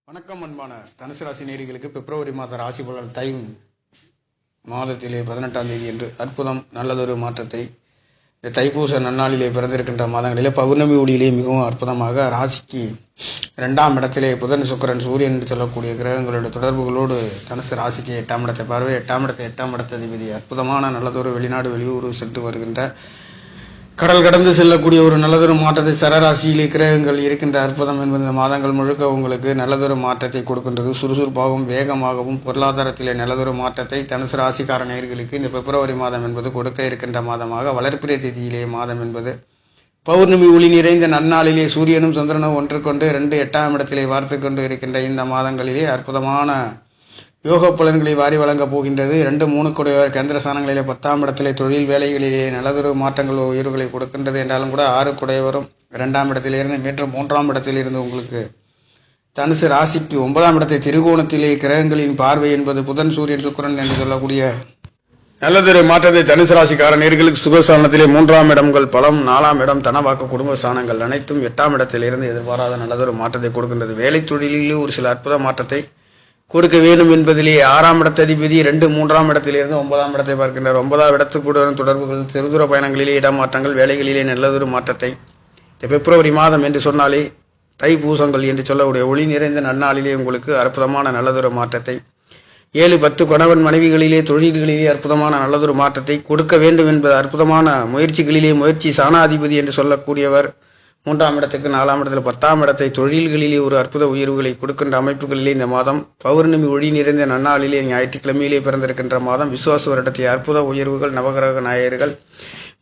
வணக்கம் அன்பான தனுசு ராசி நேயர்களுக்கு பிப்ரவரி மாத ராசி பலன் தை மாதத்திலே 18ஆம் தேதி என்று அற்புதம் நல்லதொரு மாற்றத்தை இந்த தைப்பூச நன்னாளிலே பிறந்திருக்கின்ற மாதங்களிலே பௌர்ணமி ஒளியிலே மிகவும் அற்புதமாக ராசிக்கு 2ஆம் இடத்திலே புதன் சுக்கிரன் சூரியன் என்று சொல்லக்கூடிய கிரகங்களுடைய தொடர்புகளோடு தனுசு ராசிக்கு 8ஆம் இடத்தை பார்வை 8ஆம் இடத்த அதிபதி அற்புதமான நல்லதொரு வெளிநாடு வெளியூர் சென்று வருகின்ற கடல் கடந்து செல்லக்கூடிய ஒரு நல்லதொரு மாற்றத்தை சரராசியிலே கிரகங்கள் இருக்கின்ற அற்புதம் என்பது இந்த மாதங்கள் முழுக்க உங்களுக்கு நல்லதொரு மாற்றத்தை கொடுக்கின்றது. சுறுசுறுப்பாகவும் வேகமாகவும் பொருளாதாரத்திலே நல்லதொரு மாற்றத்தை தனுசு ராசிக்கார நேயர்களுக்கு இந்த பிப்ரவரி மாதம் என்பது கொடுக்க இருக்கின்ற மாதமாக வளர்ப்பிறை தேதியிலே மாதம் என்பது பௌர்ணமி ஒளி நிறைந்த நன்னாளிலே சூரியனும் சந்திரனும் ஒன்றுக்கொண்டு 8ஆம் இடத்திலே பார்த்து கொண்டு இருக்கின்ற இந்த மாதங்களிலே அற்புதமான யோக பலன்களை வாரி வழங்கப் போகின்றது. 2-3 கூடிய கேந்திர ஸ்தானங்களிலே 10ஆம் இடத்திலே தொழில் வேலைகளிலே நல்லதொரு மாற்றங்கள் உயர்வுகளை கொடுக்கின்றது என்றாலும் கூட 6 கூடையவரும் 2ஆம் இடத்திலிருந்து மீண்டும் 3ஆம் இடத்திலிருந்து உங்களுக்கு தனுசு ராசிக்கு 9ஆம் இடத்தை திரிகோணத்திலே கிரகங்களின் பார்வை என்பது புதன் சூரியன் சுக்கிரன் என்று சொல்லக்கூடிய நல்லதொரு மாற்றத்தை தனுசு ராசிக்கார நேயர்களுக்கு சுகஸ்தானத்திலே 3ஆம் இடங்கள் பலம் 4ஆம் இடம் தனவாக்க குடும்ப ஸ்தானங்கள் அனைத்தும் 8ஆம் இடத்திலிருந்து எதிர்பாராத நல்லதொரு மாற்றத்தை கொடுக்கின்றது. வேலை தொழிலிலே ஒரு சில அற்புத மாற்றத்தை கொடுக்க வேண்டும் என்பதிலே 6ஆம் இடத்ததிபதி 2-3ஆம் இடத்திலிருந்து 9ஆம் இடத்தை பார்க்கின்றார். 9ஆம் இடத்துக்குடன் தொடர்புகள் தெருதூர பயணங்களிலே இடமாற்றங்கள் வேலைகளிலே நல்லதொரு மாற்றத்தை பிப்ரவரி மாதம் என்று சொன்னாலே தைப்பூசங்கள் என்று சொல்லக்கூடிய ஒளி நிறைந்த நன்னாளிலே உங்களுக்கு அற்புதமான நல்லதொரு மாற்றத்தை 7-10 கணவன் மனைவிகளிலே தொழில்களிலே அற்புதமான நல்லதொரு மாற்றத்தை கொடுக்க வேண்டும் என்பது அற்புதமான முயற்சிகளிலே முயற்சி சாணாதிபதி என்று சொல்லக்கூடியவர் 3ஆம் இடத்துக்கு 4ஆம் இடத்தில் 10ஆம் இடத்தை தொழில்களிலே ஒரு அற்புத உயர்வுகளை கொடுக்கின்ற அமைப்புகளிலே இந்த மாதம் பௌர்ணமி ஒளி நிறைந்த நன்னாளிலே ஞாயிற்றுக்கிழமையிலே பிறந்திருக்கின்ற மாதம் விசுவாச வருடத்தை அற்புத உயர்வுகள் நவகிரக நாயகர்கள்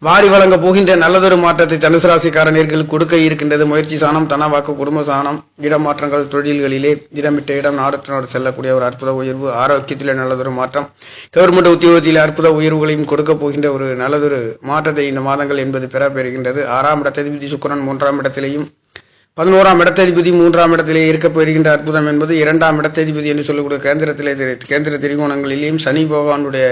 வாரி வழங்க போகின்ற நல்லதொரு மாற்றத்தை தனுசு ராசிக்காரர்கள் கொடுக்க இருக்கின்றது. முயற்சி சாணம் தனவாக்கு குடும்ப சாணம் இடமாற்றங்கள் தொழில்களிலே இடமிட்ட இடம் நாடு செல்லக்கூடிய ஒரு அற்புத உயர்வு ஆரோக்கியத்திலே நல்லதொரு மாற்றம் கவர்மெண்ட் உத்தியோகத்திலே அற்புத உயர்வுகளையும் கொடுக்க போகின்ற ஒரு நல்லதொரு மாற்றத்தை இந்த மாதங்கள் என்பது பெற பெறுகின்றது. 6ஆம் இடத்ததிபதி சுக்கிரன் 3ஆம் இடத்திலேயும் 11ஆம் இடத்ததிபதி 3ஆம் இடத்திலே இருக்க பெறுகின்ற அற்புதம் என்பது 2ஆம் இடத்ததிபதி என்று சொல்லக்கூடிய கேந்திர திரிகோணங்களிலேயும் சனி பகவானுடைய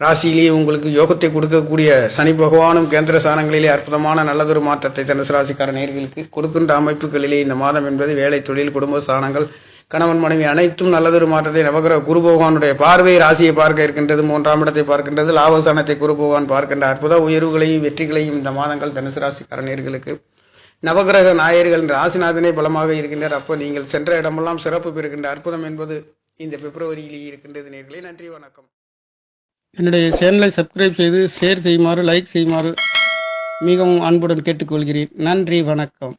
ராசியிலேயே உங்களுக்கு யோகத்தை கொடுக்கக்கூடிய சனி பகவானும் கேந்திர ஸ்தானங்களிலே அற்புதமான நல்லதொரு மாற்றத்தை தனுசு ராசிக்கார நேயர்களுக்கு கொடுக்கின்ற அமைப்புகளிலே இந்த மாதம் என்பது வேலை தொழில் குடும்ப ஸ்தானங்கள் கணவன் மனைவி அனைத்தும் நல்லதொரு மாற்றத்தை நவகிரக குரு பகவானுடைய பார்வை ராசியை பார்க்க இருக்கின்றது. 3ஆம் இடத்தை பார்க்கின்றது. லாபஸ்தானத்தை குரு பகவான் பார்க்கின்ற அற்புத உயர்வுகளையும் வெற்றிகளையும் இந்த மாதங்கள் தனுசு ராசிக்கார நேயர்களுக்கு நவகிரக நாயர்கள் ராசிநாதனே பலமாக இருக்கின்றார். அப்போ நீங்கள் சென்ற இடமெல்லாம் சிறப்பு பெறுகின்ற அற்புதம் என்பது இந்த பிப்ரவரியிலே இருக்கின்றது. நேயர்களே, நன்றி, வணக்கம். என்னுடைய சேனலை சப்ஸ்கிரைப் செய்து ஷேர் செய்யுமாறு லைக் செய்யுமாறு மிகவும் அன்புடன் கேட்டுக்கொள்கிறேன். நன்றி, வணக்கம்.